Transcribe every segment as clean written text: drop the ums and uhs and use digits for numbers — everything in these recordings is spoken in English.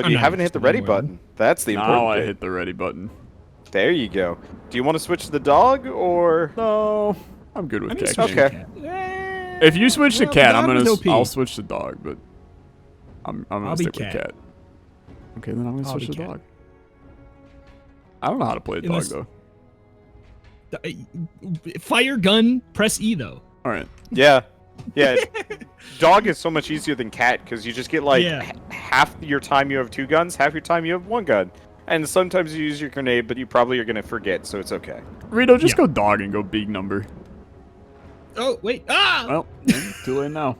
But I'm you not haven't hit the interested ready anymore. button. That's the important Now I bit. hit the ready button. There you go. Do you want to switch to the dog or? No, I'm good with I mean, cat. switch game. Okay. to cat. If you switch to Well, cat, dog was OP. I'll switch to dog, but I'm I'll gonna be stick with cat. cat. Okay, then I'm gonna I'll switch be to cat. dog. I don't know how to play a dog Unless- though. Fire gun, press E though. All right. Yeah. Yeah. Dog is so much easier than cat because you just get like Yeah. half your time you have 2 guns, half your time you have 1 gun. And sometimes you use your grenade, but you probably are going to forget, so it's okay. Rito, just Yeah. go dog and go big number. Oh wait! Ah! Well, too late now.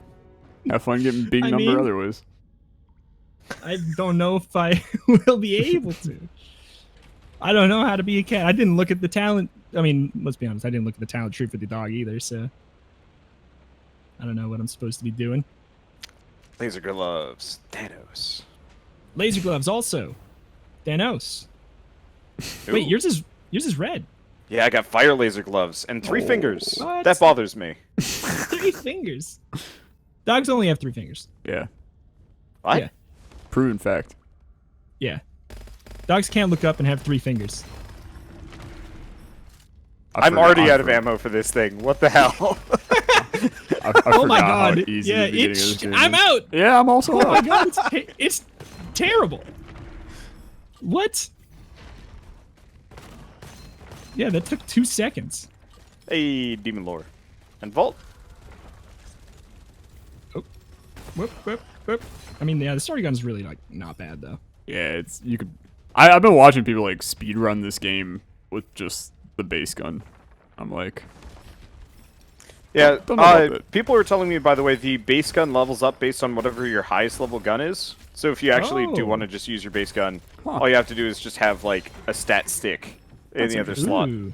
Have fun getting big I number mean- other ways. I don't know if I will be able to. I don't know how to be a cat. I didn't look at the talent. I mean, let's be honest. I didn't look at the talent tree for the dog either, so I don't know what I'm supposed to be doing. Laser gloves. Thanos. Laser gloves also. Thanos. Ooh. Wait, yours is red. Yeah, I got fire laser gloves and 3 fingers. What? That bothers me. 3 fingers. Dogs only have 3 fingers. Yeah. What? Yeah. Proven fact. Yeah. Dogs can't look up and have 3 fingers. I'm already out of ammo for this thing. What the hell? I Oh my forgot how god. easy Yeah, the beginning of this game I'm is. out. Yeah, I'm also Oh my out. god, it's terrible. What? Yeah, that took 2 seconds. Hey, demon lore. And vault. Whoop, whoop, whoop. I mean, yeah, the starter gun's really like not bad though. Yeah, it's you could. I've been watching people like speed run this game with just the base gun. I'm like, Yeah, Don't know about that. people were telling me, by the way, the base gun levels up based on whatever your highest level gun is. So if you actually do Oh. want to just use your base gun, Huh. all you have to do is just have like a stat stick in the other slot. Ooh.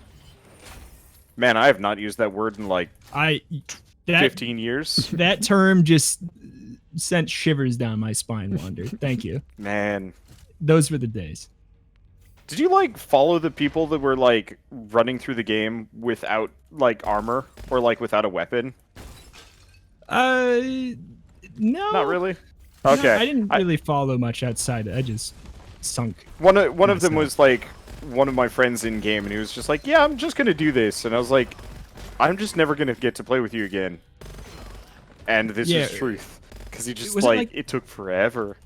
Man, I have not used that word in like That 15 years. that term just sent shivers down my spine, Wander. Thank you. Man. Those were the days. Did you like follow the people that were like running through the game without like armor or like without a weapon? No. Not really. No, Okay. I didn't really follow much outside. I just sunk. One of them myself. was like one of my friends in game, and he was just like, "Yeah, I'm just gonna do this," and I was like, "I'm just never gonna get to play with you again." And this Yeah. is truth, because he just Was it like- it took forever.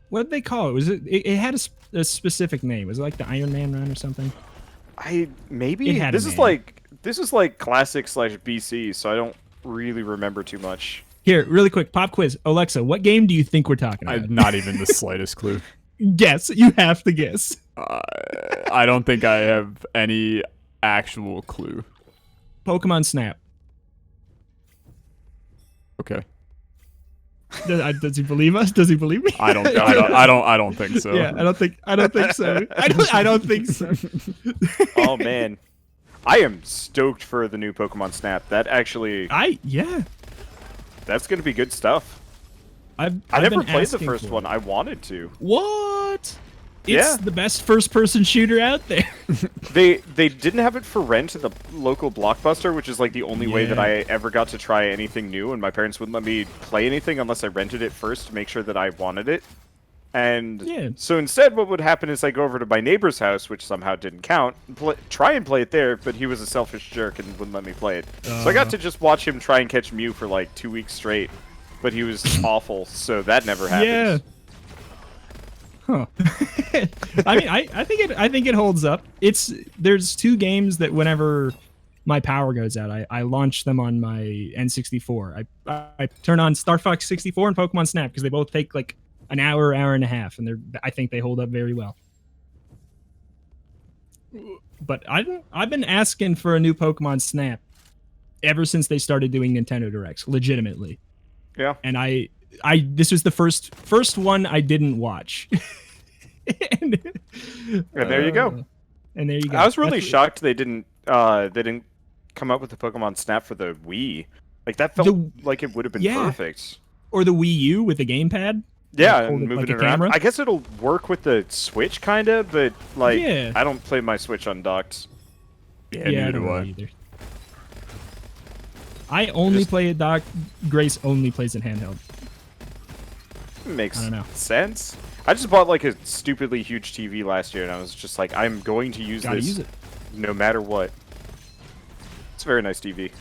What did they call it? Was it had a specific name? Was it like the Iron Man run or something? Maybe It had a this is name. like classic / BC, so I don't really remember too much. Here, really quick, pop quiz. Alexa, what game do you think we're talking I about? not even the slightest clue. Guess. You have to guess. I don't think I have any actual clue. Pokemon Snap. Okay. Does he believe us? Does he believe me? I don't think so. Yeah, I don't think so. I don't think so. Oh man, I am stoked for the new Pokemon Snap. That actually, that's gonna be good stuff. I I never been played the asking first for one. it. I wanted to. What? Yeah. It's the best first-person shooter out there. They didn't have it for rent at the local Blockbuster, which is like the only way that Yeah. I ever got to try anything new, and my parents wouldn't let me play anything unless I rented it first to make sure that I wanted it. And Yeah. so instead, what would happen is I go over to my neighbor's house, which somehow didn't count, and try and play it there, but he was a selfish jerk and wouldn't let me play it. So I got to just watch him try and catch Mew for like 2 weeks straight, but he was awful, so that never happened. Yeah. Huh. I mean, I think it holds up. There's 2 games that whenever my power goes out, I launch them on my N64. I turn on Star Fox 64 and Pokemon Snap because they both take like an hour and a half, and I think they hold up very well. But I've been asking for a new Pokemon Snap ever since they started doing Nintendo Directs, legitimately. Yeah. And this was the first one I didn't watch. and there you go. And there you go. I was really That's- shocked they didn't come up with the Pokemon Snap for the Wii. Like that felt like it would have been perfect. Or the Wii U with the gamepad. Yeah, Like, hold and it moving like it a around. camera. I guess it'll work with the Switch, kind of, but like Yeah. I don't play my Switch undocked. Yeah, I neither don't do know I. either. I only play it dock. Grace only plays it handheld. Makes I don't know. sense. I just bought like a stupidly huge TV last year, and I was just like, I'm going to use Gotta this use it. no matter what. It's a very nice TV.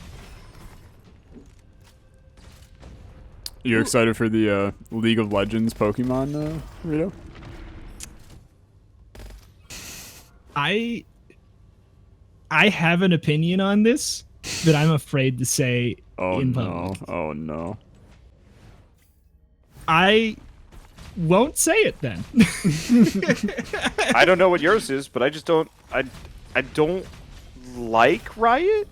You excited for the League of Legends Pokemon, Rito? I have an opinion on this that I'm afraid to say Oh in no! public. Oh no! I won't say it then. I don't know what yours is, but I just don't. I don't like Riot,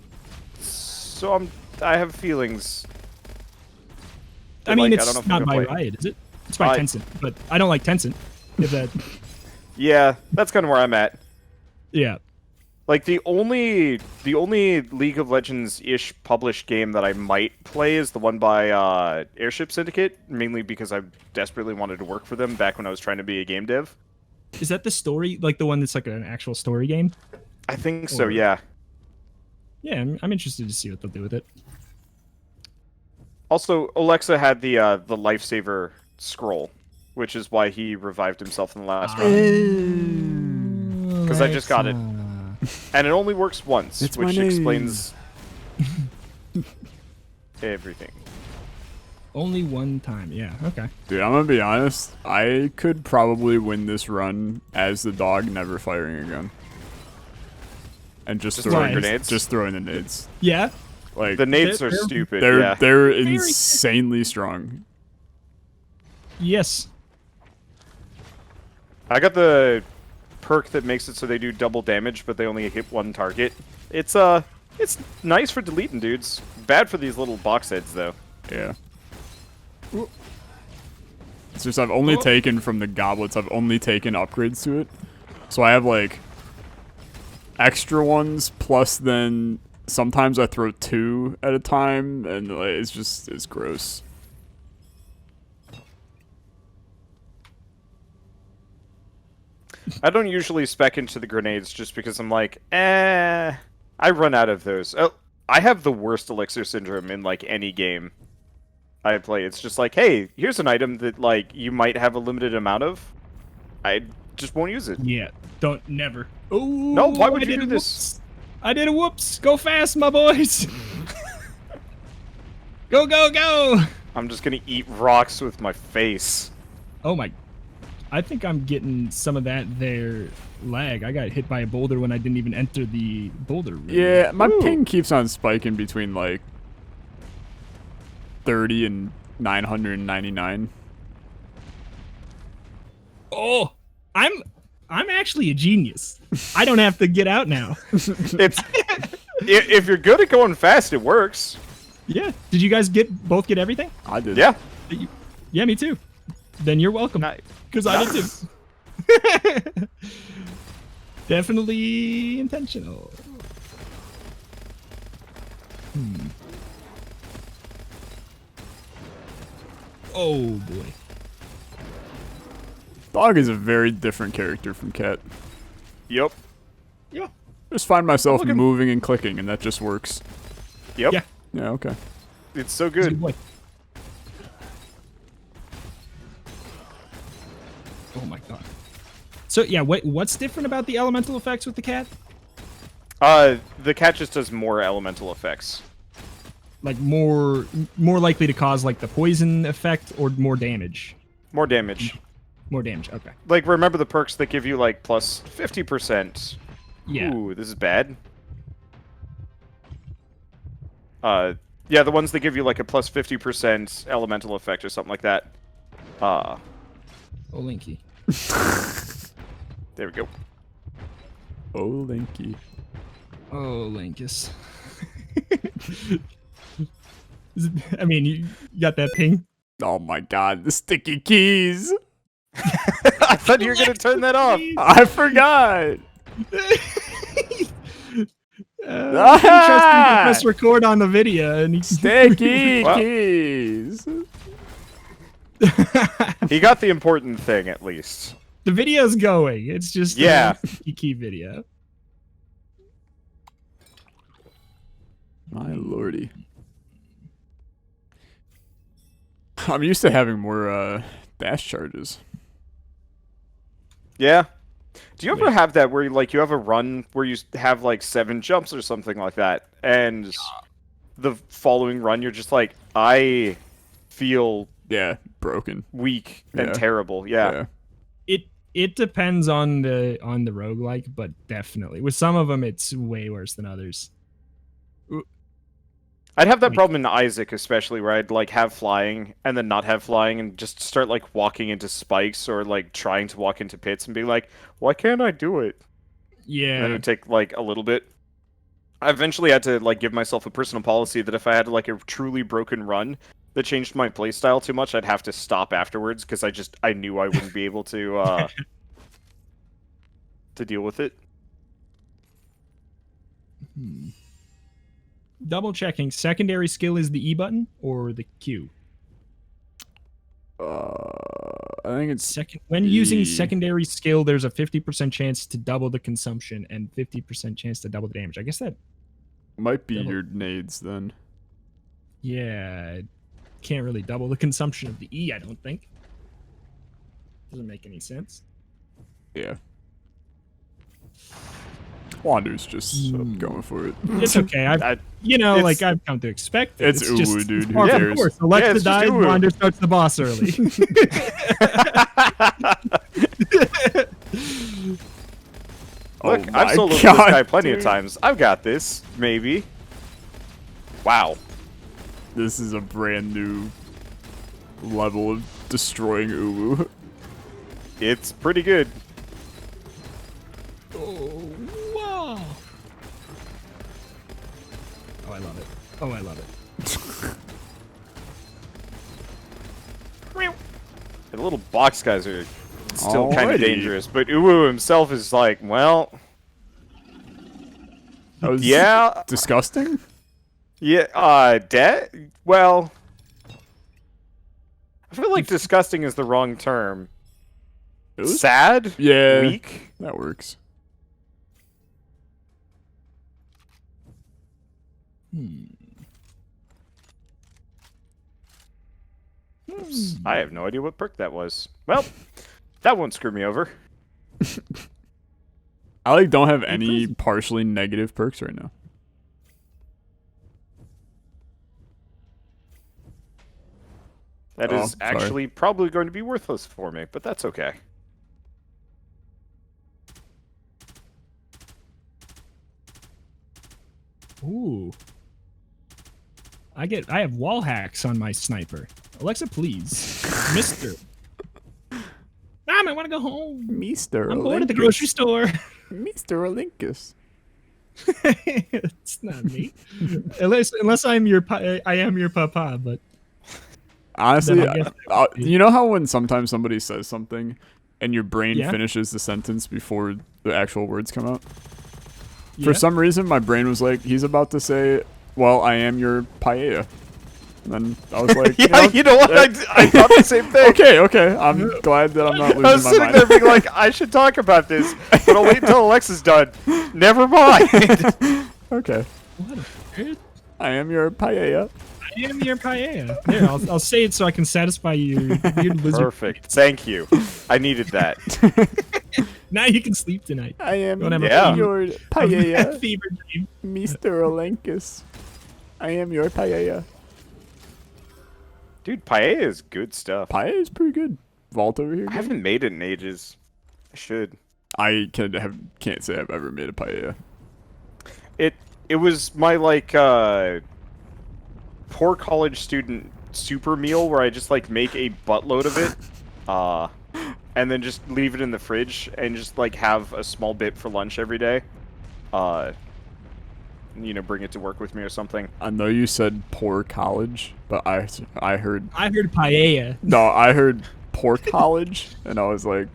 so I have feelings. I mean, Like, I don't it's know if I'm not gonna by play it. Riot, is it? It's by Tencent, but I don't like Tencent. If that, Yeah, that's kind of where I'm at. yeah. Like the only League of Legends-ish published game that I might play is the one by Airship Syndicate, mainly because I desperately wanted to work for them back when I was trying to be a game dev. Is that the story, like the one that's like an actual story game? I think so, Or- yeah. Yeah, I'm interested to see what they'll do with it. Also, Olexa had the lifesaver scroll, which is why he revived himself in the last round. 'Cause I just got it. And it only works once, It's my which name. explains everything. Only one time, yeah, okay. Dude, I'm gonna be honest. I could probably win this run as the dog, never firing a gun, and just Just throwing throwing grenades? Just throwing the nades. Yeah, Like The nades They're- are stupid, they're yeah. they're insanely strong. yes. I got the perk that makes it so they do double damage, but they only hit one target. It's nice for deleting dudes. Bad for these little box heads, though. Yeah. It's just I've only taken from the goblets. I've only taken upgrades to it, so I have like extra ones. Plus, then sometimes I throw 2 at a time, and like, it's gross. I don't usually spec into the grenades just because I'm like, I run out of those. Oh, I have the worst elixir syndrome in like any game I play. It's just like, hey, here's an item that like you might have a limited amount of. I just won't use it. Yeah, don't never. Oh No, why would I you did do a this? whoops. I did a whoops. Go fast, my boys. Go, go, go. I'm just gonna eat rocks with my face. Oh my. I think I'm getting some of that there lag. I got hit by a boulder when I didn't even enter the boulder room. Yeah, my Ooh. ping keeps on spiking between like 30 and 999. Oh, I'm actually a genius. I don't have to get out now. It's if you're good at going fast, it works. Yeah. Did you guys both get everything? I did. Yeah. Yeah, me too. Then you're welcome. Nice. Because I did too. Definitely intentional. Oh boy. Dog is a very different character from Cat. Yep. Yeah. Just find myself Look at- moving and clicking, and that just works. Yep. Yeah. Yeah, okay. It's so He's a good good. boy. Oh my god. So yeah, what's different about the elemental effects with the cat? The cat just does more elemental effects. Like more likely to cause like the poison effect or more damage? More damage. More damage. Okay. Like, remember the perks that give you, like, plus 50%? Yeah. Ooh, this is bad. Yeah, the ones that give you, like, a plus 50% elemental effect or something like that. Oh, Linky. There we go. Oh, Linky. Oh, Linkus. I mean, you got that ping? Oh my god, the sticky keys! I thought you were gonna turn that off. I forgot! Press record on the video and he Sticky Well. keys! He got the important thing, at least. the video's going. It's just Yeah. a key video. My lordy. I'm used to having more dash charges. Yeah. Do you ever have that where like you have a run where you have like 7 jumps or something like that, and the following run you're just like, I feel broken weak and terrible. Yeah. It depends on the roguelike, but definitely with some of them it's way worse than others. I'd have that problem in Isaac, especially, where I'd like have flying and then not have flying and just start like walking into spikes or like trying to walk into pits and be like, why can't I do it? Yeah. And then it would take like a little bit. I eventually had to like give myself a personal policy that if I had like a truly broken run that changed my playstyle too much, I'd have to stop afterwards because I knew I wouldn't be able to deal with it. Double checking. Secondary skill is the E button or the Q? I think it's when using secondary skill, there's a 50% chance to double the consumption and 50% chance to double the damage. I guess that might be your nades then. Yeah, can't really double the consumption of the E, I don't think. Doesn't make any sense. Yeah. Wander's just going for it. It's okay. I've come to expect it. It's Uwu, dude. Who Of cares? course, Alexa dies, Wander starts the boss early. Look, I've soloed this guy plenty of times. I've got this, maybe. Wow. This is a brand new level of destroying Uwu. It's pretty good. Oh, wow. Oh, I love it. Oh, I love it. The little box guys are still kind of dangerous, but Uwu himself is like, well... That was disgusting? Yeah, well... I feel like disgusting is the wrong term. Sad? Yeah. Weak? That works. Oops. I have no idea what perk that was. Well, that won't screw me over. I don't have any partially negative perks right now. That is actually probably going to be worthless for me, but that's okay. Ooh. I have wall hacks on my sniper. Alexa, please. Mister. Mom, I want to go home. Mr. I'm going to the grocery store. Mr. Olympus. It's not me. Unless I am your papa, but honestly, you know how when sometimes somebody says something and your brain finishes the sentence before the actual words come out? For some reason, my brain was like, he's about to say, well, I am your paella. And then I was like, you know what? I thought the same thing. Okay. I'm glad that I'm not losing my mind. I was sitting there being like, I should talk about this, but I'll wait until Alexa's done. Never mind. Okay. What a weird... I am your paella. I am your paella. There, I'll say it so I can satisfy you. Perfect. Thank you. I needed that. Now you can sleep tonight. I am your paella. Fever dream. Mr. Olympus. I am your paella. Dude, paella is good stuff. Paella is pretty good. Vault over here. I haven't made it in ages. I should. I can't say I've ever made a paella. It was my like poor college student super meal where I just like make a buttload of it, and then just leave it in the fridge and just like have a small bit for lunch every day. Bring it to work with me or something. I know you said poor college, but I heard paella. No, I heard pork college, and I was like,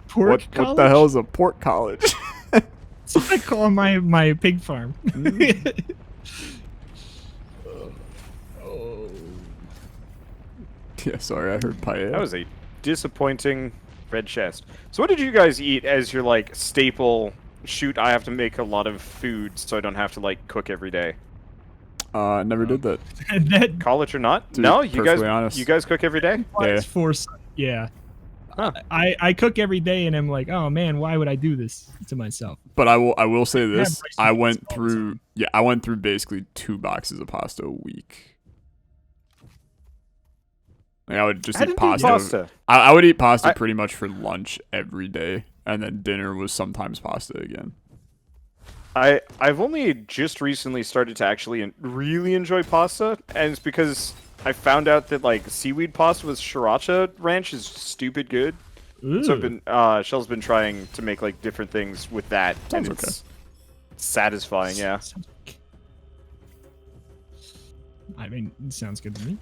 pork what the hell is a pork college? That's what I call my pig farm. Yeah, sorry, I heard paella. That was a disappointing red chest. So what did you guys eat as your like staple? Shoot, I have to make a lot of food so I don't have to like cook every day. I never did that. College or not? Dude, no, you honest. guys cook every day? Yeah. Yeah. I cook every day, and I'm like, oh man, why would I do this to myself? But I will say this: rice I and went pasta all the through I went through basically 2 boxes of pasta a week. Like I would just eat pasta. I would eat pasta pretty much for lunch every day, and then dinner was sometimes pasta again. I've only just recently started to actually really enjoy pasta, and it's because I found out that like seaweed pasta with sriracha ranch is stupid good. Ooh. So I've been Shell's been trying to make like different things with that, and it's satisfying. Yeah. I mean, it sounds good to me.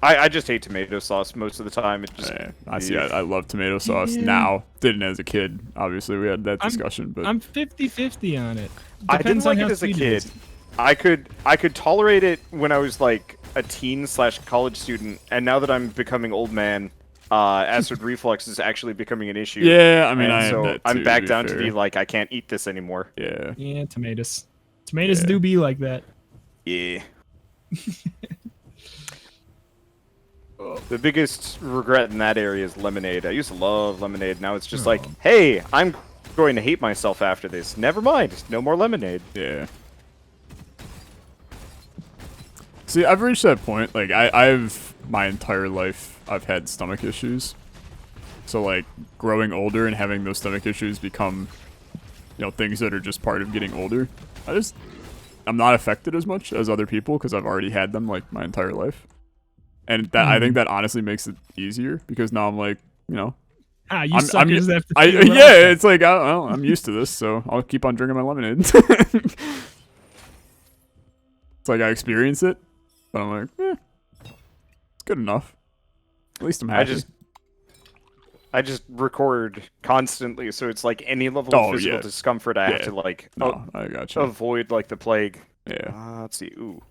I just hate tomato sauce most of the time. It just I love tomato sauce now. Didn't as a kid. Obviously, we had that discussion, but I'm 50-50 on it. I didn't Depends on like it how as a sweet it kid. is. I could tolerate it when I was like a teen/college student, and now that I'm becoming old man, acid reflux is actually becoming an issue. yeah, I mean, And I so have that too, I'm back to down fair. to be like, I can't eat this anymore. Yeah. Yeah, tomatoes. Tomatoes do be like that. Yeah. The biggest regret in that area is lemonade. I used to love lemonade. Now it's just like, hey, I'm going to hate myself after this. Never mind. No more lemonade. Yeah. See, I've reached that point. Like, I've my entire life, I've had stomach issues. So, like, growing older and having those stomach issues become, you know, things that are just part of getting older. I'm not affected as much as other people because I've already had them, like, my entire life. And that I think that honestly makes it easier because now I'm like, you know, You suckers have to feel yeah, it's like I'm used to this, so I'll keep on drinking my lemonade. It's like I experience it, but I'm like, it's good enough. At least I'm happy. I just record constantly, so it's like any level of physical discomfort I have to like I got you. avoid like the plague. Yeah. Let's see. Ooh.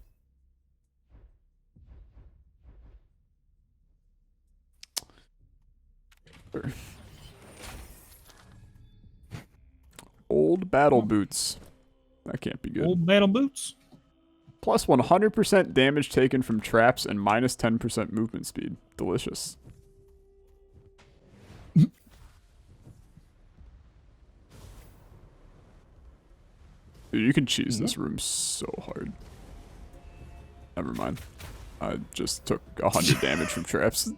Old battle boots. That can't be good. Old battle boots. Plus 100% damage taken from traps and minus 10% movement speed. Delicious. Dude, you can cheese this room so hard. Never mind. I just took 100 damage from traps.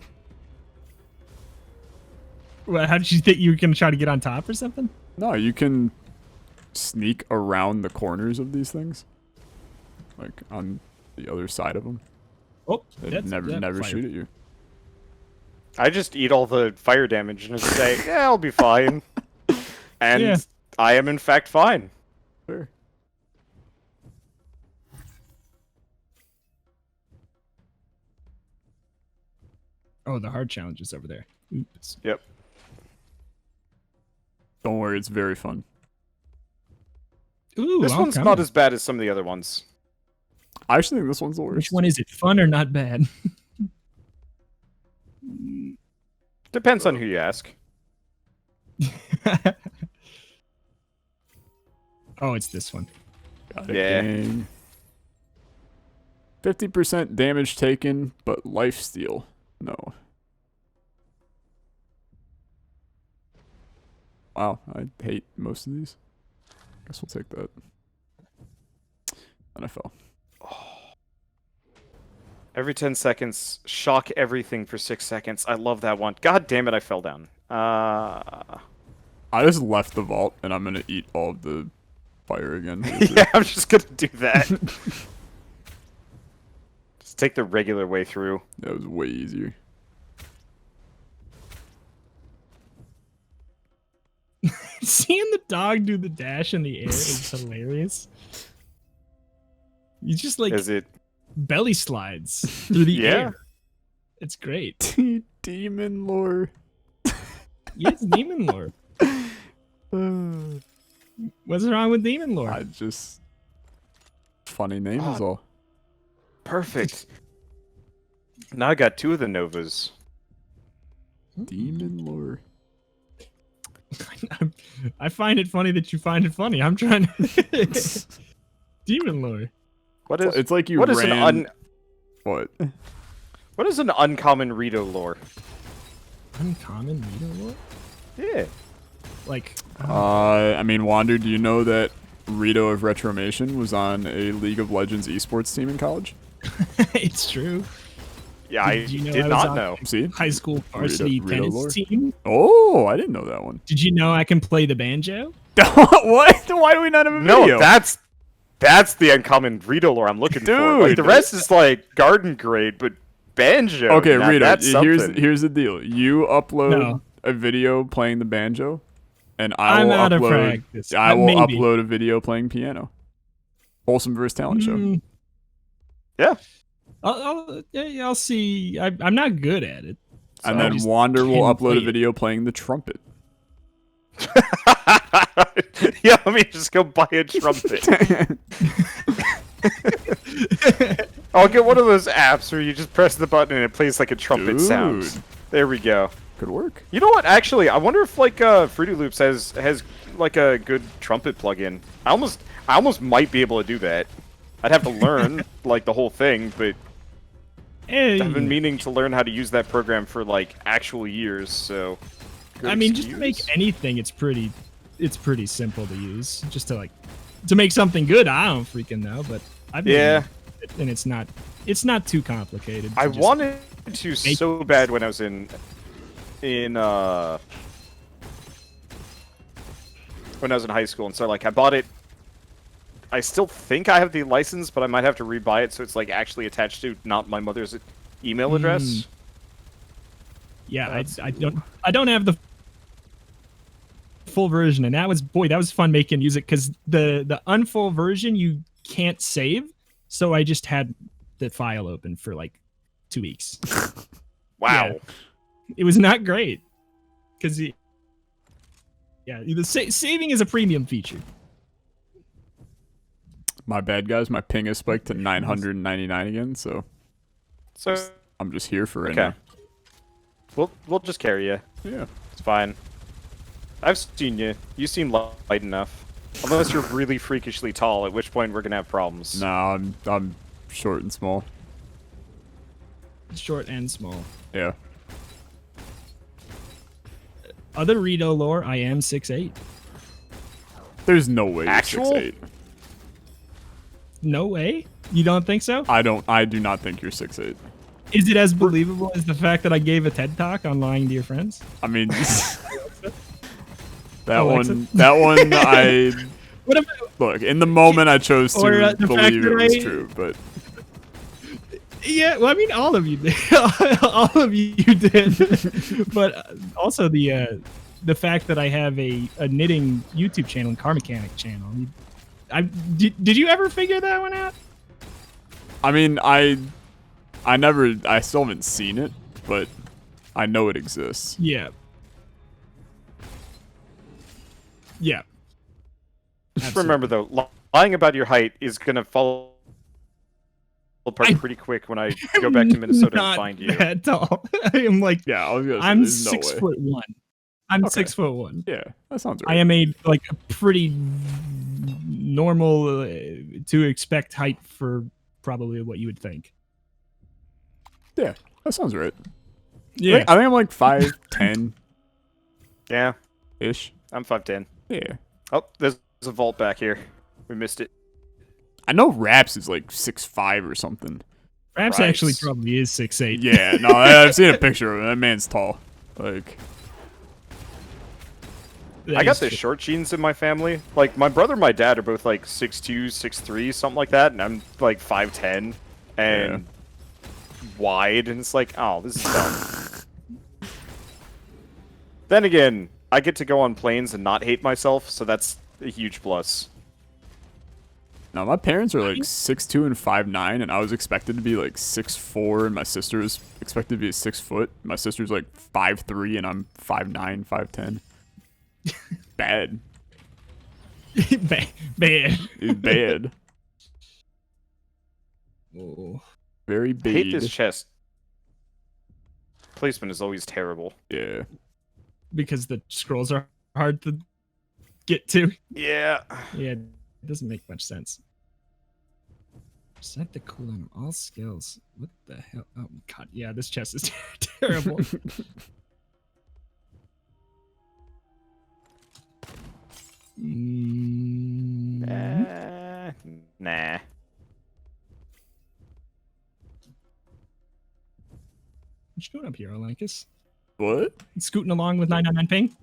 Well, how did you think you were gonna try to get on top or something? No, you can sneak around the corners of these things, like on the other side of them. Oh, They never shoot at you. I just eat all the fire damage and just say, yeah, I'll be fine. And I am in fact fine. Sure. Oh, the hard challenge is over there. Oops. Yep. Don't worry, it's very fun. Ooh, This one's not as bad as some of the other ones. I actually think this one's the worst. Which one is it? Fun or not bad? Depends on who you ask. Oh, it's this one. Got it, gang. 50% damage taken, but lifesteal. No. Wow, I hate most of these. Guess we'll take that. NFL. Every 10 seconds, shock everything for 6 seconds. I love that one. God damn it, I fell down. I just left the vault, and I'm gonna eat all of the fire again. Yeah, I'm just gonna do that. Just take the regular way through. That was way easier. Seeing the dog do the dash in the air is hilarious. You just like belly slides through the air. It's great. Demon lore. Yes, demon lore. What's wrong with demon lore? I just funny name is all. Perfect. Now I got 2 of the Novas. Demon lore. I find it funny that you find it funny. I'm trying to demon lore. What is? It's like you what ran. What? What is an uncommon Rito lore? Uncommon Rito lore? Yeah. Like, I mean, Wander, do you know that Rito of Retromation was on a League of Legends esports team in college? it's true. Yeah, I Did you know did I was not on know. See? High school varsity Rito tennis lore? team. Oh, I didn't know that one. Did you know I can play the banjo? What? Why do we not have a video? No, that's the uncommon Rito lore I'm looking for. Like, Dude. the rest is like garden grade, but banjo. Okay, now Rito, that's something. here's the deal. You upload No. a video playing the banjo, and I I'm will out of upload. practice. I will Maybe. upload a video playing piano. Wholesome versus talent show. Mm, Yeah. I'll see. I'm not good at it. so And I then just Wander will can't upload play a it. video playing the trumpet. Yeah, let me just go buy a trumpet. I'll get one of those apps where you just press the button and it plays like a trumpet sound. Dude. There we go. Could work. You know what? Actually, I wonder if like Fruity Loops has like a good trumpet plugin. I almost might be able to do that. I'd have to learn like the whole thing, but Hey, I've been meaning to learn how to use that program for like actual years. So, good I mean, just to excuse. make anything, it's pretty simple to use. Just to make something good, I don't freaking know, but I've been Yeah. using it, and it's not too complicated. to I just- wanted to make- so bad when I was in high school, and so like I bought it. I still think I have the license, but I might have to rebuy it so it's like actually attached to not my mother's email address. Yeah, That's I don't have the full version, and that was fun making music because the unfull version you can't save, so I just had the file open for like 2 weeks. Wow. Yeah. It was not great because saving is a premium feature. My bad, guys. My ping has spiked to 999 again, so So I'm just here for right okay, now. we'll just carry you. Yeah. It's fine. I've seen you. You seem light enough. Unless you're really freakishly tall, at which point we're gonna have problems. Nah, I'm short and small. Short and small. Yeah. Other Rito lore, I am 6'8". There's no way Actual? you're 6'8". No way? You don't think so? I do not think you're 6'8". Is it as believable as the fact that I gave a TED talk on lying to your friends? I mean, Alexa? that one, I What if, look in the moment I chose to Or, the fact believe it that was I- true, but yeah, well, I mean, all of you did. All of you did. But also the fact that I have a knitting YouTube channel and car mechanic channel. Did you ever figure that one out? I mean, I still haven't seen it, but I know it exists. Yeah. Yeah. Just remember though, lying about your height is gonna fall apart pretty quick when I go back to Minnesota and find you. That tall. I am like, Yeah, I was gonna say, I'm there's no 6'1". way. I'm Okay. 6'1". Yeah, that sounds right. I am a pretty normal to expect height for probably what you would think. Yeah, that sounds right. Yeah. I think I'm like 5'10" Yeah, ish. I'm 5'10". Yeah. Oh, there's a vault back here. We missed it. I know Raps is like 6'5" or something. Perhaps Right. actually probably is 6'8". Yeah, no, I've seen a picture of him. That man's tall. Like, That I got is the true. short genes in my family. Like, my brother and my dad are both like 6'2", 6'3", something like that, and I'm like 5'10", and wide, and it's like, oh, this is dumb. Then again, I get to go on planes and not hate myself, so that's a huge plus. no, my parents are like 6'2" and 5'9", and I was expected to be like 6'4", and my sister was expected to be 6 foot. My sister's like 5'3", and I'm 5'9", 5'10". Bad. Bad. It's bad. Oh. Very I bad. hate this chest. Placement is always terrible. Yeah. Because the scrolls are hard to get to. Yeah. Yeah, it doesn't make much sense. Set the cooldown of all skills. What the hell? Oh god, yeah, this chest is terrible. Nah. What you doing up here, Olympus? What? Scooting along with 999 ping?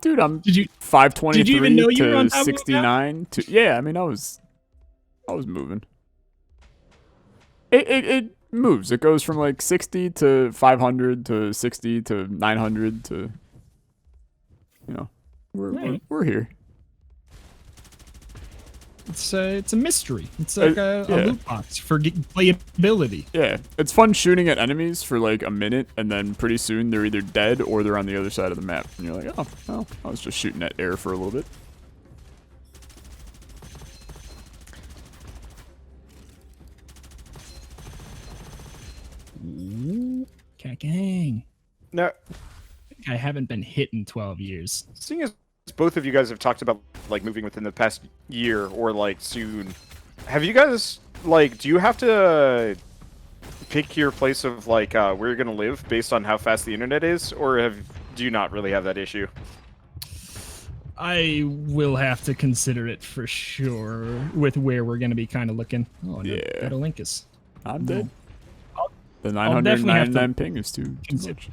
Dude, I'm Did you 523 did you even know you were to on top of that? 69 to yeah. I mean, I was moving. It moves. It goes from like 60 to 500 to 60 to 900 to we're here. It's a mystery. It's like a yeah. loot box for playability. Yeah, it's fun shooting at enemies for like a minute, and then pretty soon they're either dead or they're on the other side of the map, and you're like, oh, well, I was just shooting at air for a little bit. Gang. No. I haven't been hit in 12 years. Seeing as both of you guys have talked about like moving within the past year or like soon, have you guys like do you have to pick your place of like where you're gonna live based on how fast the internet is, or do you not really have that issue? I will have to consider it for sure with where we're gonna be kind of looking. Oh, no, Yeah. that'll link us. I'm dead. The I'll definitely have to 999 ping is too much.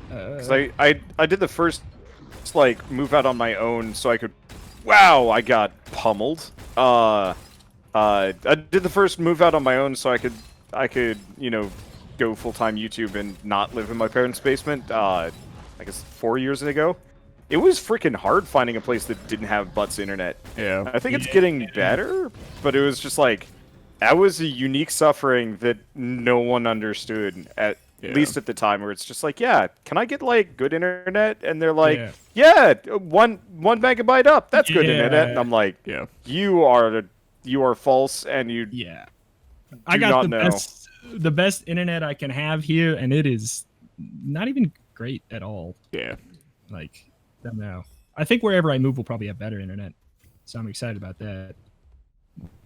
Because I did the first like move out on my own so I could. Wow, I got pummeled. I did the first move out on my own so I could go full-time YouTube and not live in my parents' basement. I guess 4 years ago. It was freaking hard finding a place that didn't have butts internet. Yeah. I think it's getting better, but it was just like that was a unique suffering that no one understood at least at the time, where it's just like, yeah, can I get like good internet? And they're like, yeah, one megabyte up, that's good internet. And I'm like, yeah, you are false, and you I got the best internet I can have here, and it is not even great at all. Yeah, like I don't know. I think wherever I move will probably have better internet, so I'm excited about that.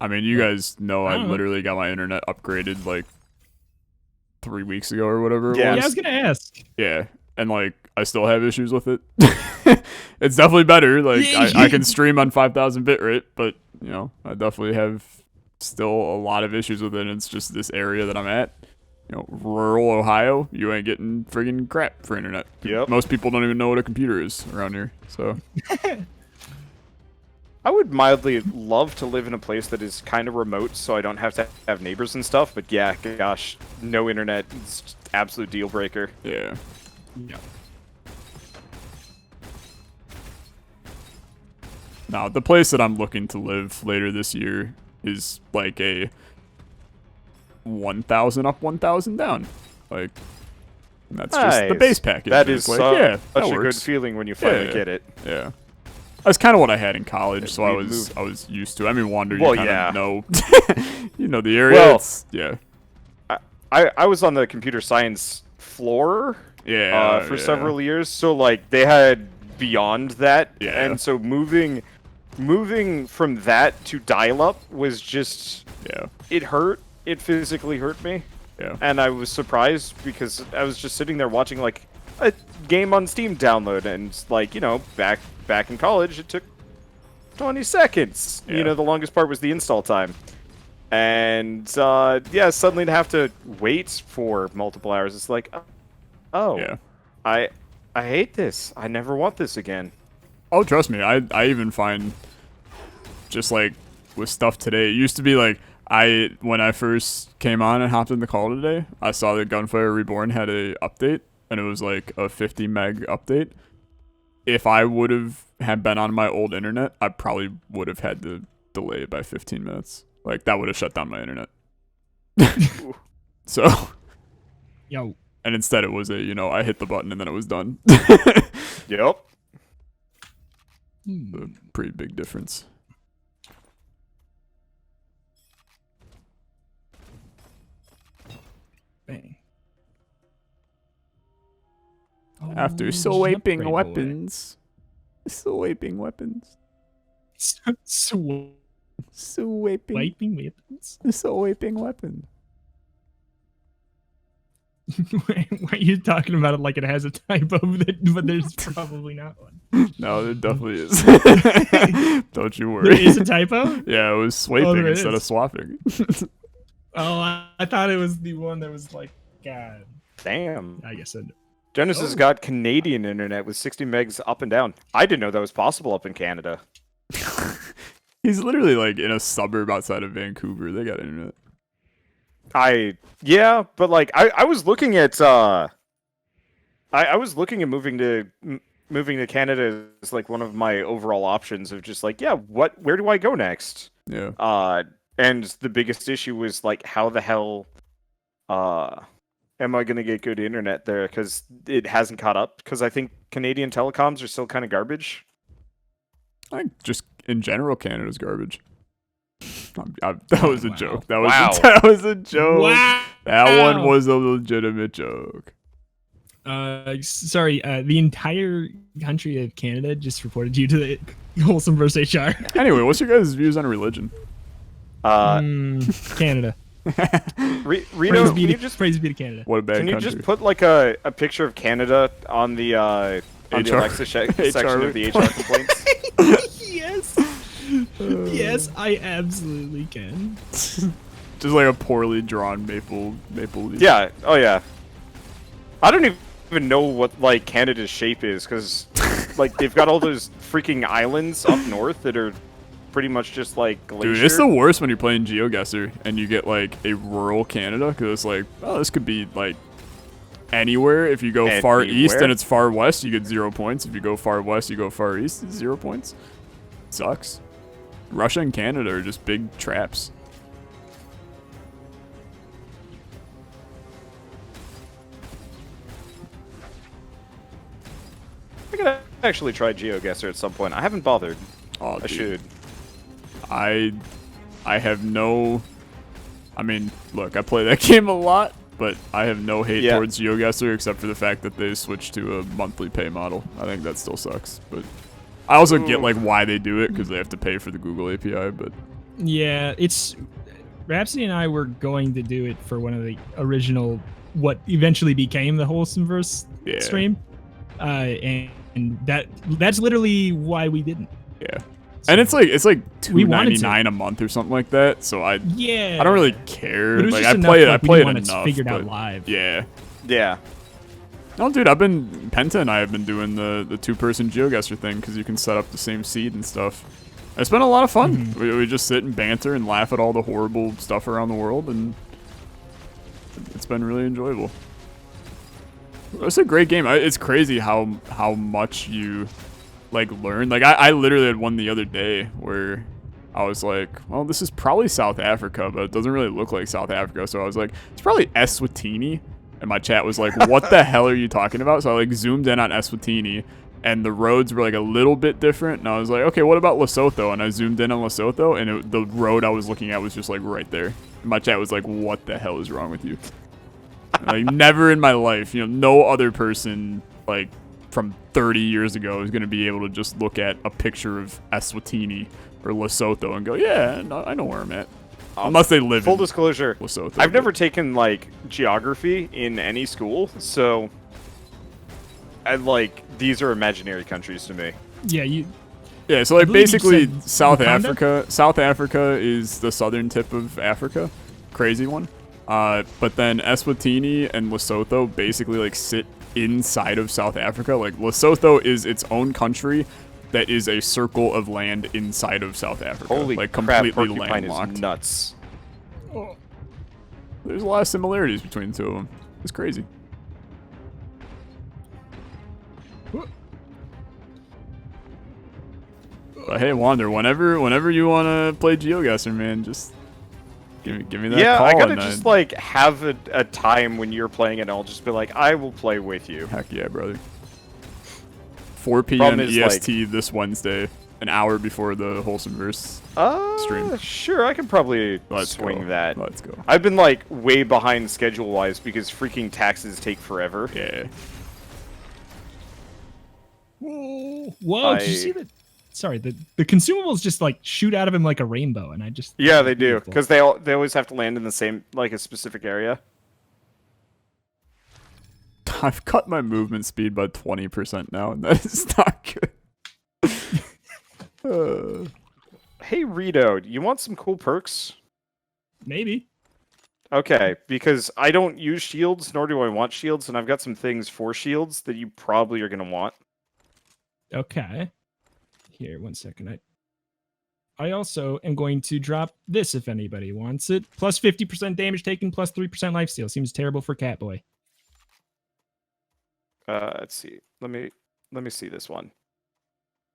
I mean, you guys know I literally got my internet upgraded like 3 weeks ago or whatever it was. Yeah, I was gonna ask. Yeah, and like I still have issues with it. It's definitely better. Like I can stream on 5,000 bitrate, but I definitely have still a lot of issues with it. And it's just this area that I'm at. Rural Ohio, you ain't getting friggin' crap for internet. Yep. Most people don't even know what a computer is around here. So I would mildly love to live in a place that is kind of remote, so I don't have to have neighbors and stuff. But yeah, gosh, no internet is just absolute deal breaker. Yeah. Now, the place that I'm looking to live later this year is like a 1,000 up, 1,000 down. Like, that's just the base package. That is like, such that a works. good feeling when you finally get it. Yeah. That's kind of what I had in college, so I was used to it. I mean, Wander, you kind of know, you know the area. Well, I was on the computer science floor for several years, so like they had beyond that, and so moving from that to dial-up was just it hurt. It physically hurt me, and I was surprised because I was just sitting there watching like a game on Steam download, and like back in college it took 20 seconds. The longest part was the install time, and suddenly to have to wait for multiple hours, it's like, I hate this. I never want this again. Oh, trust me, I even find just like with stuff today, it used to be like when I first came on and hopped in the call today, I saw that Gunfire Reborn had a update, and it was like a 50 meg update. If I would have been on my old internet, I probably would have had to delay it by 15 minutes. Like, that would have shut down my internet. So. Yo. And instead it was I hit the button and then it was done. Yep. A pretty big difference. Bang. After swiping weapons. Swiping weapons. Swiping weapons? Swiping weapons. Why are you talking about it like it has a typo, but there's probably not one? No, there definitely is. Don't you worry. There is a typo? Yeah, it was swiping there instead of is. swapping. Oh, I thought it was the one that was like, God. Damn. I guess I know. Dennis has got Canadian internet with 60 megs up and down. I didn't know that was possible up in Canada. He's literally like in a suburb outside of Vancouver. They got internet. Yeah, but like I was looking at I was looking at moving to Canada as like one of my overall options of just like, yeah, where do I go next? Yeah. And the biggest issue was like, how the hell am I gonna get good internet there? Because it hasn't caught up. Because I think Canadian telecoms are still kind of garbage. I think just in general, Canada's garbage. That was a joke. That was Wow. that was a joke. Wow. That one was a legitimate joke. Sorry, the entire country of Canada just reported you to the Wholesome vs. HR. Anyway, what's your guys' views on religion? Canada. Rito, can you just praise be to Canada. What a bad Can you country. just put like a picture of Canada on the Alexa section of the HR complaints? Yes. Yes, I absolutely can. Just like a poorly drawn maple leaf. Yeah. Oh yeah. I don't even know what like Canada's shape is because like they've got all those freaking islands up north that are pretty much just like glacier. Dude, it's the worst when you're playing GeoGuessr and you get like a rural Canada because it's like, oh, this could be like anywhere. If you go far east and it's far west, you get 0 points. If you go far west, you go far east, it's 0 points. Sucks. Russia and Canada are just big traps. I could actually try GeoGuessr at some point. I haven't bothered. Oh, I should. I have no... I mean, look, I play that game a lot, but I have no hate towards GeoGuessr except for the fact that they switched to a monthly pay model. I think that still sucks, but I also get like why they do it because they have to pay for the Google API, but yeah, it's Rhapsody and I were going to do it for one of the original what eventually became the Wholesomeverse stream, and that's literally why we didn't. Yeah. And it's like $2.99 a month or something like that. So I don't really care. Like I play it enough. Figured out live. Yeah. Yeah. No, dude, Penta and I have been doing the 2-person GeoGuessr thing because you can set up the same seed and stuff. It's been a lot of fun. We just sit and banter and laugh at all the horrible stuff around the world, and it's been really enjoyable. It's a great game. It's crazy how much you like learn. Like I literally had one the other day where I was like, well, this is probably South Africa, but it doesn't really look like South Africa. So I was like, it's probably Eswatini. And my chat was like, what the hell are you talking about? So I like zoomed in on Eswatini and the roads were like a little bit different. And I was like, okay, what about Lesotho? And I zoomed in on Lesotho and the road I was looking at was just like right there. And my chat was like, what the hell is wrong with you? Like never in my life, no other person like from 30 years ago is going to be able to just look at a picture of Eswatini or Lesotho and go, yeah, I know where I'm at. Unless they live Full disclosure, Lesotho. I've never taken like geography in any school, so these are imaginary countries to me. Yeah, so like basically South Wakanda? Africa is the southern tip of Africa. Crazy one. But then Eswatini and Lesotho basically like sit inside of South Africa. Like Lesotho is its own country that is a circle of land inside of South Africa. Holy like crap, completely Porcupine landlocked. is nuts. There's a lot of similarities between the two of them. It's crazy. But hey, Wander, whenever you want to play GeoGuessr, man, just give me that call. I gotta just like have a time when you're playing it and I'll just be like, I will play with you. Heck yeah, brother. 4 p.m. EST this Wednesday, an hour before the Wholesomeverse stream. Sure, I can probably swing that. Let's go. I've been like way behind schedule-wise because freaking taxes take forever. Yeah. Whoa, did you see that? Sorry, the consumables just like shoot out of him like a rainbow, and I just... Yeah, they do, because they always have to land in the same, like a specific area. I've cut my movement speed by 20% now, and that is not good. Hey, Rito, you want some cool perks? Maybe. Okay, because I don't use shields, nor do I want shields, and I've got some things for shields that you probably are going to want. Okay. Here, 1 second. I also am going to drop this if anybody wants it. Plus 50% damage taken, plus 3% lifesteal. Seems terrible for Catboy. Let's see. Let me see this one.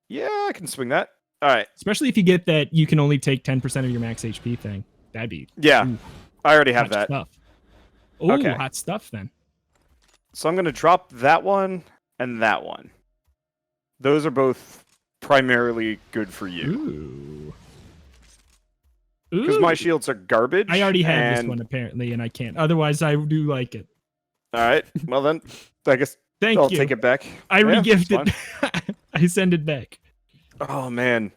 Yeah, I can swing that. All right. Especially if you get that you can only take 10% of your max HP thing. That'd be Yeah, I already have that. Stuff. Ooh, Okay. hot stuff then. So I'm going to drop that one and that one. Those are both primarily good for you. Ooh. Because my shields are garbage. I already have this one apparently, and I can't. Otherwise, I do like it. All right. Well then, I guess Thank I'll you. take it back. I Yeah, re-gifted. it's fine. I send it back. Oh man.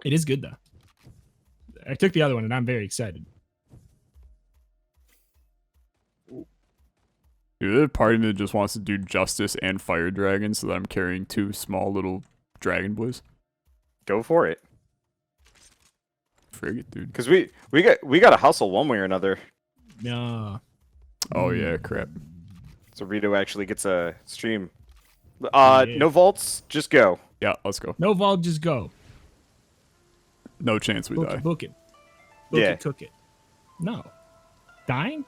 It is good though. I took the other one, and I'm very excited. Dude, there's a part of me that just wants to do Justice and Fire Dragon so that I'm carrying 2 small little Dragon Boys. Go for it. Frig it, dude. Because we got to hustle one way or another. No. Oh yeah, crap. So Rito actually gets a stream. No vaults, just go. Yeah, let's go. No vault, just go. No chance we Book die. it, book it. Book Yeah. it, cook it. No. Dying?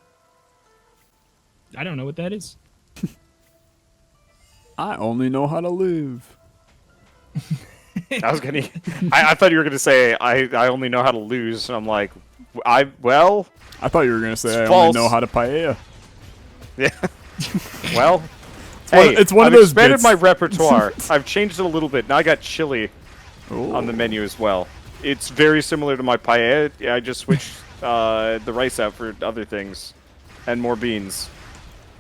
I don't know what that is. I only know how to live. I thought you were gonna say I only know how to lose. And I'm like, I thought you were gonna say I false. only know how to paella. yeah. Well, it's one of I've those expanded bits. my repertoire. I've changed it a little bit. Now I got chili Ooh. on the menu as well. It's very similar to my paella. Yeah, I just switched the rice out for other things and more beans.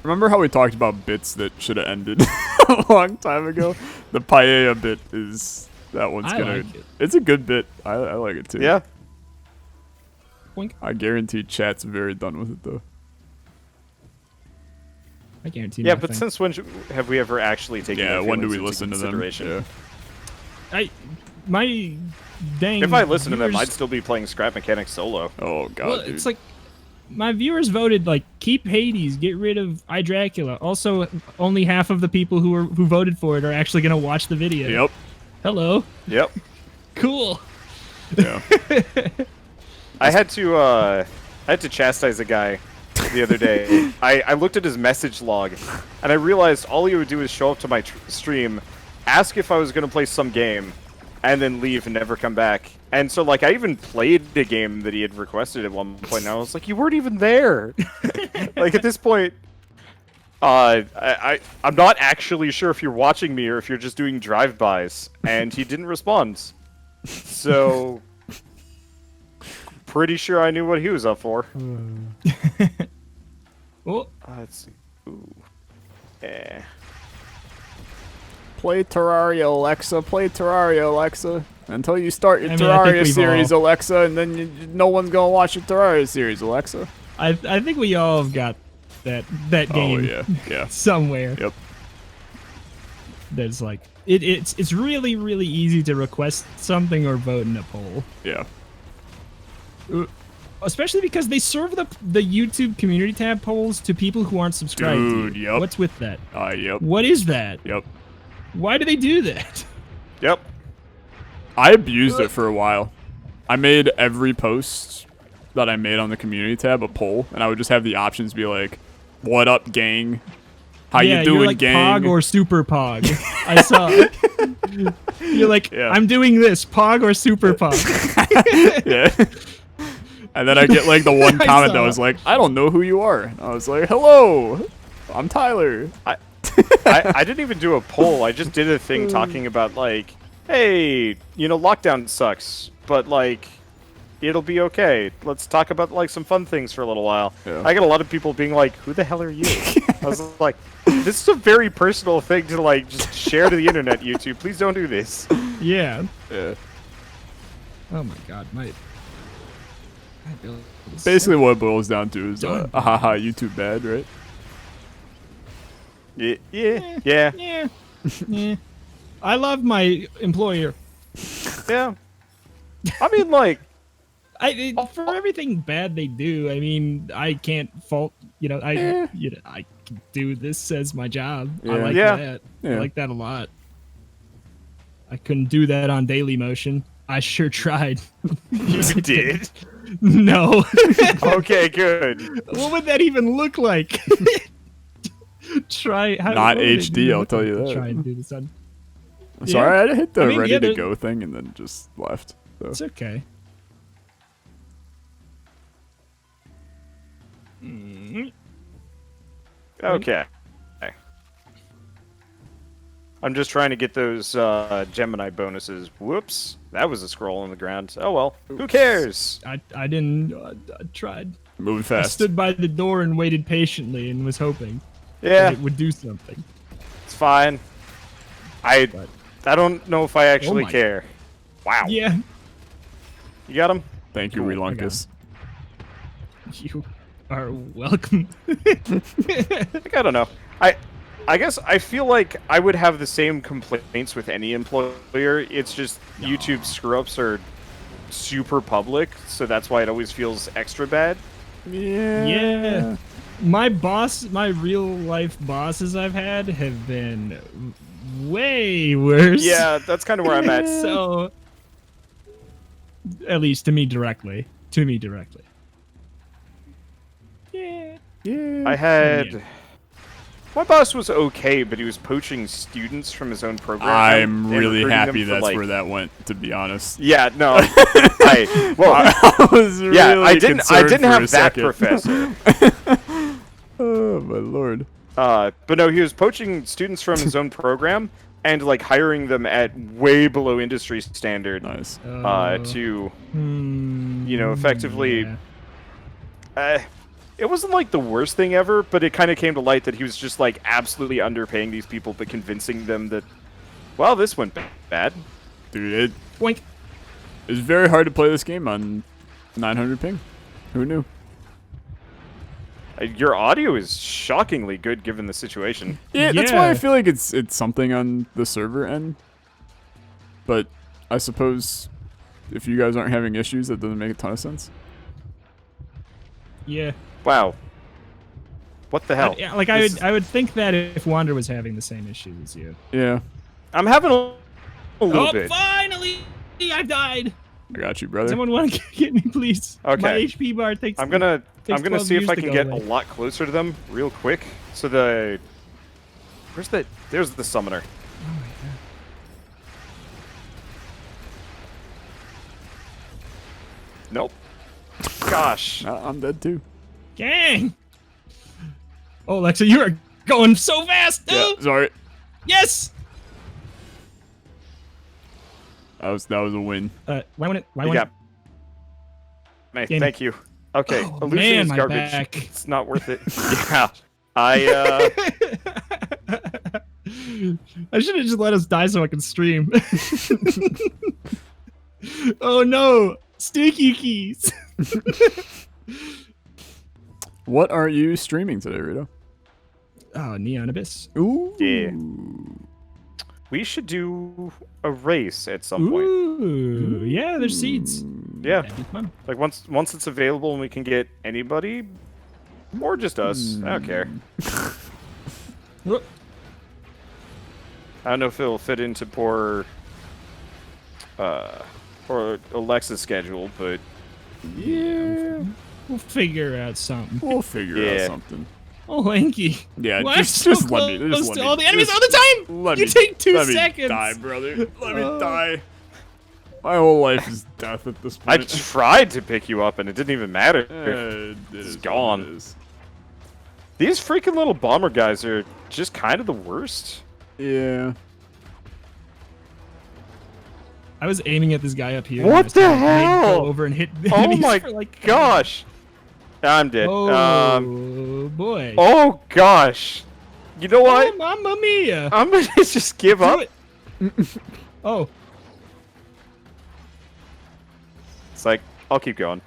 Remember how we talked about bits that should have ended a long time ago? The paella bit is that one's I gonna. like it. It's a good bit. I like it too. Yeah. Boink. I guarantee chat's very done with it though. I guarantee Yeah, nothing. but since when have we ever actually taken? Yeah, their when do we feelings listen into to them? consideration? Yeah. My dang. If I listen to them, viewers- I'd still be playing Scrap Mechanics solo. Oh god, Well, dude. it's like my viewers voted like keep Hades, get rid of I Dracula. Also, only half of the people who voted for it are actually gonna watch the video. Yep. Hello. Yep. Cool. Yeah. I had to chastise a guy the other day. I looked at his message log, and I realized all he would do is show up to my stream, ask if I was going to play some game, and then leave and never come back. And so, like, I even played the game that he had requested at one point, and I was like, you weren't even there! Like, at this point, I'm not actually sure if you're watching me or if you're just doing drive-bys, and he didn't respond. So... pretty sure I knew what he was up for. Oh, Let's see. Ooh. Yeah. Play Terraria, Alexa. Play Terraria, Alexa. Until you start your I think Terraria we've series, all- Alexa, and then no one's gonna watch your Terraria series, Alexa. I think we all have got that game Oh yeah, yeah. somewhere. Yep. That's like it's really easy to request something or vote in a poll. Yeah. Especially because they serve the YouTube community tab polls to people who aren't subscribed. Dude, to you. yep. What's with that? Yep. What is that? Yep. Why do they do that? Yep. I abused it for a while. I made every post that I made on the community tab a poll, and I would just have the options be like, "What up, gang? How yeah, you doing, you're like gang?" Pog or Super Pog. I saw. You're like, Yeah. I'm doing this, Pog or Super Pog. Yeah. And then I get like the one I comment saw that was it. like, "I don't know who you are." And I was like, "Hello, I'm Tyler." I didn't even do a poll. I just did a thing talking about, like, hey, you know, lockdown sucks, but, like, it'll be okay. Let's talk about, like, some fun things for a little while. Yeah. I got a lot of people being like, who the hell are you? I was like, this is a very personal thing to, like, just share to the internet, YouTube. Please don't do this. Yeah. Yeah. Oh my God, my. Basically, what it boils down to is, Done. haha, YouTube bad, right? Yeah. Yeah. Yeah. I love my employer. Yeah. I mean, like, For everything bad they do, I mean, I can't fault. I can do this as my job. I Yeah. like Yeah. that. Yeah. I like that a lot. I couldn't do that on Daily Motion. I sure tried. you did. No. Okay, good. What would that even look like? Not what would it HD, even I'll look tell like you to that. Try and do this on. Sorry, I hit the I mean, ready yeah, to there- go thing and then just left. So. It's okay. Okay. I'm just trying to get those Gemini bonuses. Whoops. That was a scroll on the ground. Oh well. Who cares? I didn't. I tried. Moving I fast. stood by the door and waited patiently and was hoping Yeah, that it would do something. it's fine. I don't know if I actually my- care. Wow. Yeah, You got him? Thank you, Cool, I got Relunkus. you are welcome. Like, I don't know. I guess I feel like I would have the same complaints with any employer. It's just YouTube screw-ups are super public, so that's why it always feels extra bad. Yeah. My real life bosses I've had have been way worse. Yeah, that's kind of where I'm at. So, at least to me directly. Yeah. Yeah. I had... Yeah. My boss was okay, but he was poaching students from his own program. I'm and really recruiting happy them for, that's like- where that went, to be honest. Yeah, no. I was really I didn't concerned for a have that second. professor. Oh, my lord. But no, he was poaching students from his own program and like hiring them at way below industry standard Nice. to effectively yeah. it wasn't like the worst thing ever, but it kind of came to light that he was just like absolutely underpaying these people but convincing them that, well, this went bad. Dude, Boink. it's very hard to play this game on 900 ping. Who knew? Your audio is shockingly good given the situation. Yeah, that's why I Yeah. feel like it's something on the server end. But I suppose if you guys aren't having issues, that doesn't make a ton of sense. Yeah. Wow. What the hell? I would think that if Wander was having the same issue as you. Yeah, I'm having a little bit. Finally! I've died! I got you, brother. Someone want to get me, please? Okay. My HP bar takes... I'm gonna takes 12 see if years I to can go get away. a lot closer to them real quick. So there's the summoner. Nope. Gosh. I'm dead too. Gang! Oh, Alexa, you are going so fast! Yeah, sorry. Yes! That was a win. Why won't it... Why You won't got. Nice, Game. thank you. Okay, Oh, illusion man, is my garbage. back. It's not worth it. Yeah. I should have just let us die so I can stream. Oh no! Sticky keys! What are you streaming today, Rito? Oh, Neon Abyss. Ooh. Yeah. We should do a race at some point. Ooh, yeah, there's seeds. Yeah. That'd be fun. Like once it's available and we can get anybody or just us. I don't care. Whoop. I don't know if it'll fit into poor Alexa's schedule, but Yeah. We'll figure out something. We'll figure out Yeah. something. Oh, Lanky. Yeah, Why just I'm just so let me. close Just to let all me. the enemies just all the time! Let You me, take 2 let seconds! Me die, brother. Let me Oh. die. My whole life is death at this I point. tried to pick you up and it didn't even matter. It It's is gone. what it is. These freaking little bomber guys are just kind of the worst. Yeah. I was aiming at this guy up here. What and I was the trying to make him hell? Go over and hit Oh enemies my for like gosh. I'm dead. Oh boy. Oh gosh. You know what? Oh, Mamma Mia. I'm gonna just give up. Do it. Oh. It's like, I'll keep going.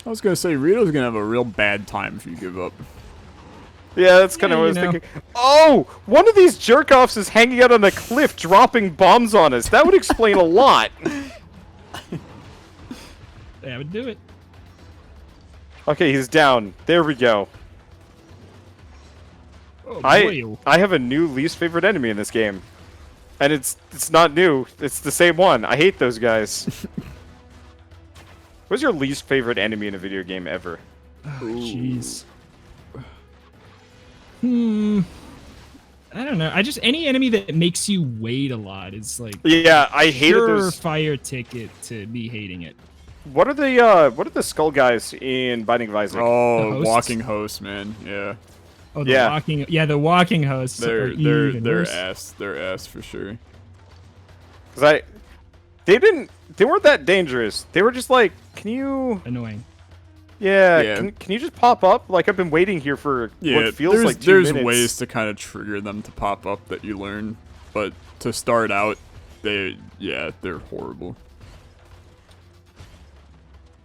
I was gonna say Rito's gonna have a real bad time if you give up. Yeah, that's kind of what I was thinking. Oh, one of these jerk-offs is hanging out on a cliff dropping bombs on us. That would explain a lot. That would do it. Okay, he's down. There we go. Oh, I have a new least favorite enemy in this game. And it's not new. It's the same one. I hate those guys. What's your least favorite enemy in a video game ever? Jeez. I don't know. Any enemy that makes you wait a lot is like Yeah, I hated those. Surefire ticket to me hating it. What are the skull guys in Binding of Isaac? Oh, walking host, man. Yeah. Oh, the walking hosts. They're worse. ass. They're ass for sure. Cause they weren't that dangerous. They were just like, can you? Annoying. Yeah. Can you just pop up? Like I've been waiting here for what feels like 2 minutes. There's ways to kind of trigger them to pop up that you learn, but to start out, they're horrible.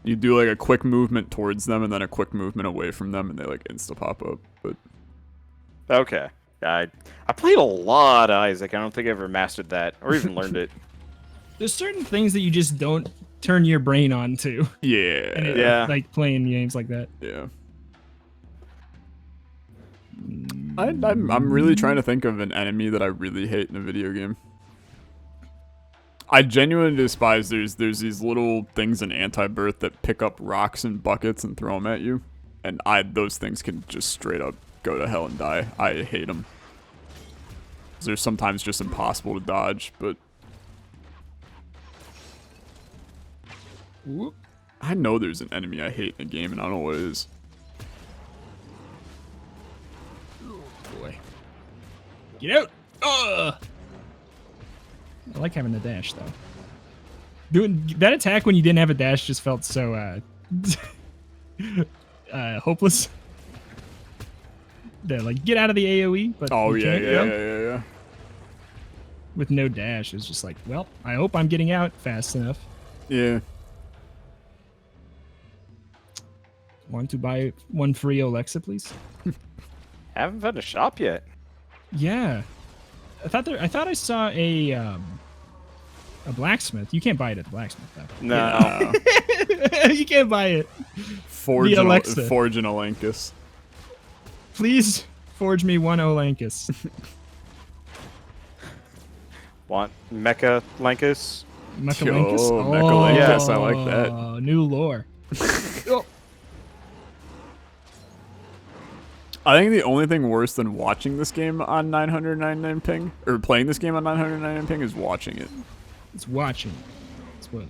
You do like a quick movement towards them and then a quick movement away from them, and they like insta pop up. But okay, I played a lot of Isaac. I don't think I ever mastered that or even learned it. There's certain things that you just don't turn your brain on to. Yeah. Like playing games like that. Yeah. I'm really trying to think of an enemy that I really hate in a video game. I genuinely despise there's these little things in Anti-Birth that pick up rocks and buckets and throw them at you, and those things can just straight up go to hell and die. I hate them. They're sometimes just impossible to dodge, but Whoop. I know there's an enemy I hate in a game and I don't know what it is. Oh boy. Get out! Ugh! I like having the dash though. Doing that attack when you didn't have a dash just felt so hopeless. Like get out of the AoE, but Oh you yeah, can't, yeah. With no dash, it's just like, well, I hope I'm getting out fast enough. Yeah. Want to buy one free Olexa, please? Haven't found a shop yet. Yeah, I thought I saw a blacksmith. You can't buy it at the blacksmith though. No. You can't buy it. Forge an Olexa. Olankus. Please forge me one Olankus. Want Mecha Lankus? Mechalankus? Yo, Mechalankus, yeah. I like that. Oh, new lore. Oh. I think the only thing worse than watching this game on 999 ping, or playing this game on 999 ping, is watching it. It's watching. It's what?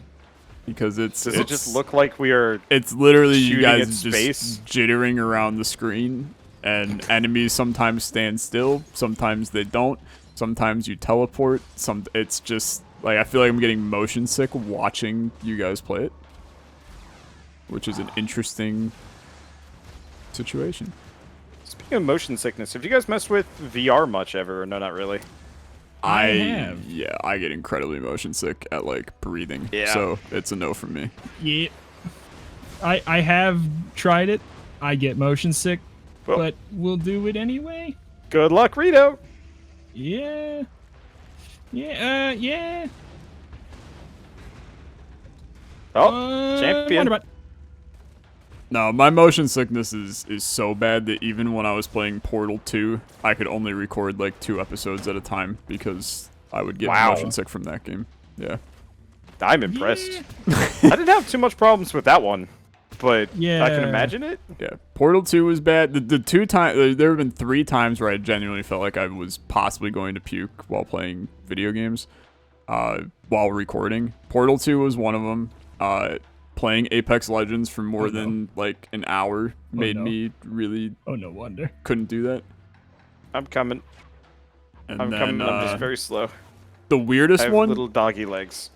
Because Does it just look like we are? It's literally you shooting at guys just space? jittering around the screen, and enemies sometimes stand still, sometimes they don't, sometimes you teleport. It's just like I feel like I'm getting motion sick watching you guys play it, which is an interesting situation. Speaking of motion sickness, have you guys messed with VR much ever? Or no, not really. I have. Yeah, I get incredibly motion sick at like breathing. Yeah. So it's a no from me. Yeah. I have tried it. I get motion sick, Well, but we'll do it anyway. good luck, Rito. Yeah. Yeah. Yeah. Oh, champion. Wanderbot. No, my motion sickness is so bad that even when I was playing Portal 2, I could only record like 2 episodes at a time because I would get Wow. motion sick from that game. Yeah. I'm impressed. Yeah. I didn't have too much problems with that one, but I Yeah. can imagine it. Yeah. Portal 2 was bad. The 2 times, there have been 3 times where I genuinely felt like I was possibly going to puke while playing video games, while recording. Portal 2 was one of them. Playing Apex Legends for more than like an hour made me really Oh, no wonder. couldn't do that. I'm coming. And I'm then coming. I'm just very slow. the I weirdest have one, little doggy legs.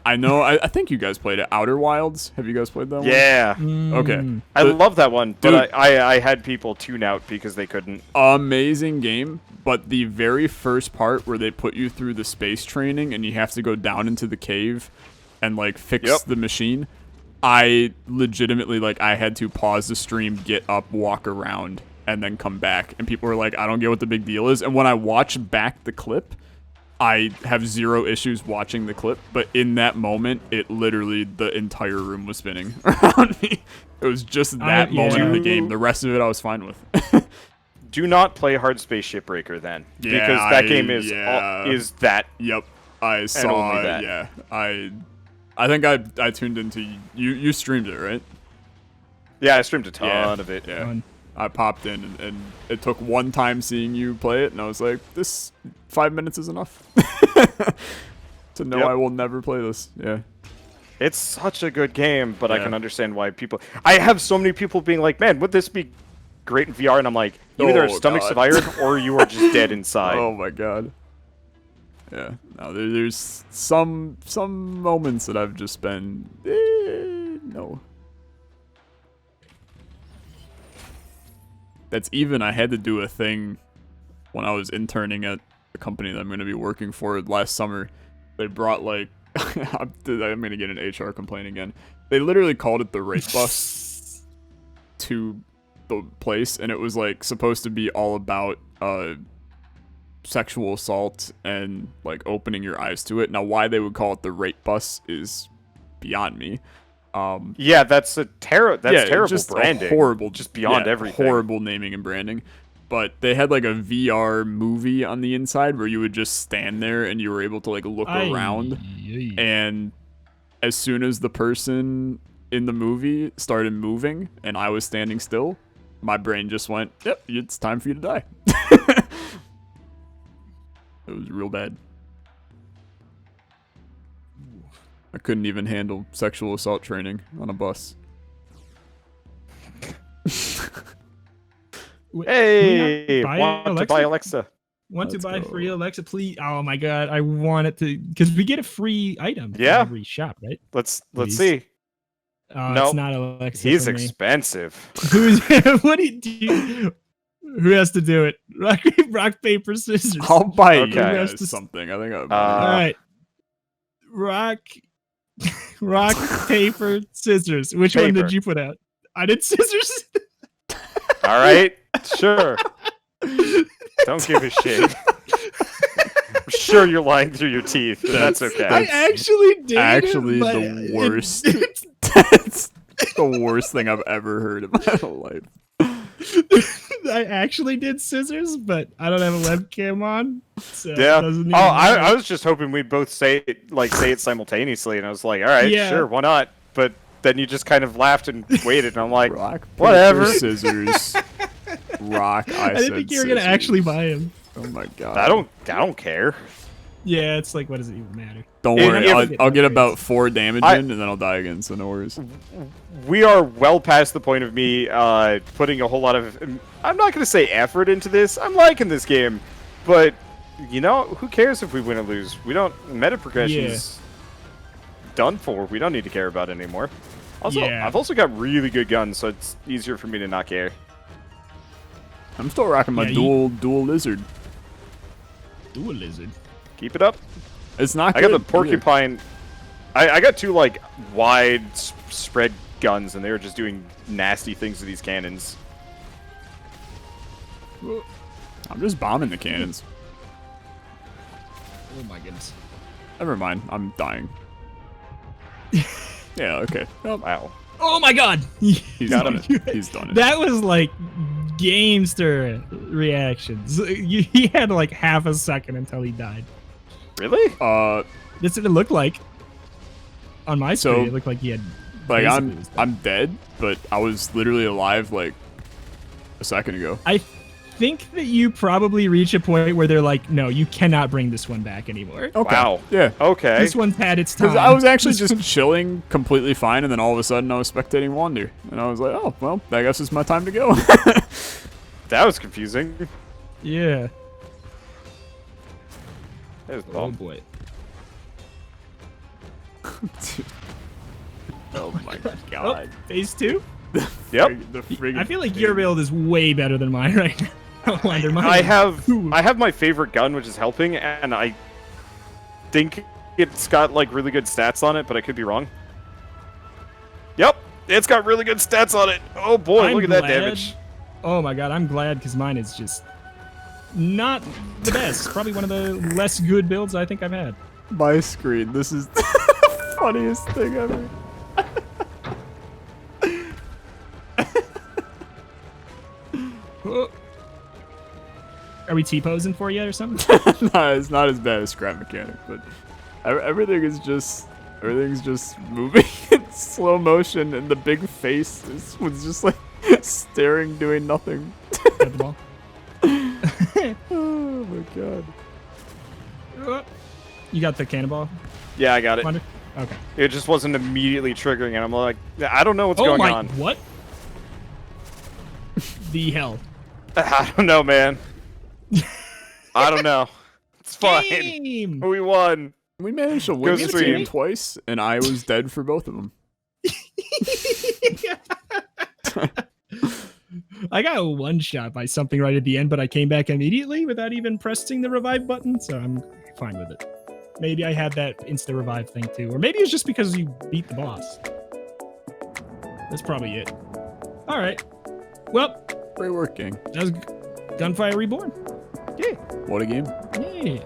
I know, I think you guys played it, Outer Wilds. Have you guys played that one? Yeah, Okay. I The- love that one, but Dude. I had people tune out because they couldn't. Amazing game, but the very first part where they put you through the space training and you have to go down into the cave and like fix Yep. the machine, I legitimately, like, I had to pause the stream, get up, walk around and then come back. And people were like, I don't get what the big deal is. And when I watch back the clip, I have zero issues watching the clip. But in that moment, it literally, the entire room was spinning around me. It was just that moment of the game. The rest of it, I was fine with. Do not play Hard Space Shipbreaker then, Yeah, because that game is yeah. is that. Yep, I saw. only that. Yeah, I think I tuned into you. You streamed it, right? Yeah, I streamed a ton of it. Yeah, I popped in and it took one time seeing you play it, and I was like, this 5 minutes is enough to know I will never play this. Yeah. It's such a good game, but I can understand why people. I have so many people being like, "Man, would this be great in VR?" And I'm like, "You either have stomachs of iron, or you are just dead inside." Oh my god. Yeah. No, there's some moments that I've just been no. That's even. I had to do a thing when I was interning at a company that I'm going to be working for last summer. They brought like. I'm going to get an HR complaint again. They literally called it the rape bus to the place, and it was like supposed to be all about sexual assault and like opening your eyes to it. Now, why they would call it the rape bus is beyond me. Yeah, that's terrible just branding. Horrible, just beyond everything. Horrible naming and branding. But they had like a VR movie on the inside where you would just stand there and you were able to like look around. And as soon as the person in the movie started moving and I was standing still, my brain just went, "Yep, it's time for you to die." It was real bad. I couldn't even handle sexual assault training on a bus. Hey, want to buy Alexa? Want to buy free Alexa, please? Oh my god, I want it to, because we get a free item from every shop, right? Let's see. It's not Alexa. He's expensive. What do you? Who has to do it? Rock, paper, scissors. I'll buy you guys something. I think I'll buy all right. Rock, paper, scissors. Which one did you put out? I did scissors. All right, sure. Don't give a shit. I'm sure you're lying through your teeth, but that's okay. I actually did. Actually, the worst. That's the worst thing I've ever heard in my life. I actually did scissors, but I don't have a webcam on. So yeah. I was just hoping we'd both say it simultaneously, and I was like, all right, sure, why not? But then you just kind of laughed and waited, and I'm like, rock, whatever. Paper, scissors. Rock. I didn't think you were gonna actually buy him. Oh my god. I don't care. Yeah, it's like, what does it even matter? Don't worry, I'll get about 4 damage in, and then I'll die again, so no worries. We are well past the point of me putting a whole lot of, I'm not going to say effort into this. I'm liking this game. But, you know, who cares if we win or lose? We don't, meta progression's done for. We don't need to care about it anymore. Also, I've also got really good guns, so it's easier for me to not care. I'm still rocking my dual lizard. Dual lizard? Keep it up. It's not good. I got the porcupine. I got 2 like wide spread guns, and they were just doing nasty things to these cannons. I'm just bombing the cannons. Oh my goodness. Never mind. I'm dying. Yeah. Okay. Oh, wow. Oh my god. He's done it. He's done it. That was like gamester reactions. He had like half a second until he died. Really? That's what it looked like. On my screen, it looked like he had. Like I'm dead, but I was literally alive like a second ago. I think that you probably reach a point where they're like, no, you cannot bring this one back anymore. Okay. Wow. Yeah. Okay. This one's had its time. I was actually just chilling completely fine, and then all of a sudden I was spectating Wander, and I was like, oh well, I guess it's my time to go. That was confusing. Yeah. There's oh boy. Oh my god. Oh, phase 2? Yep. I feel like your build is way better than mine right now. I have my favorite gun, which is helping, and I think it's got like really good stats on it, but I could be wrong. Yep, it's got really good stats on it. Oh boy, look at that damage. Oh my god, I'm glad because mine is just not the best. Probably one of the less good builds I think I've had. My screen. This is the funniest thing ever. Oh. Are we T-posing for you or something? No, it's not as bad as Scrap Mechanic, but everything's just moving in slow motion, and the big face was just like staring, doing nothing. Got the ball. Oh my god. You got the cannonball? Yeah, I got it. Wonder? Okay. It just wasn't immediately triggering, and I'm like, I don't know what's Oh going my! on. What? The hell? I don't know, man. I don't know. It's fine. Game! We won. We managed to win Goes this stream. game twice, and I was dead for both of them. I got one shot by something right at the end, but I came back immediately without even pressing the revive button, so I'm fine with it. Maybe I had that insta-revive thing too, or maybe it's just because you beat the boss. That's probably it. All right. Well, Great work, gang. that was Gunfire Reborn. Yeah. What a game. Yeah.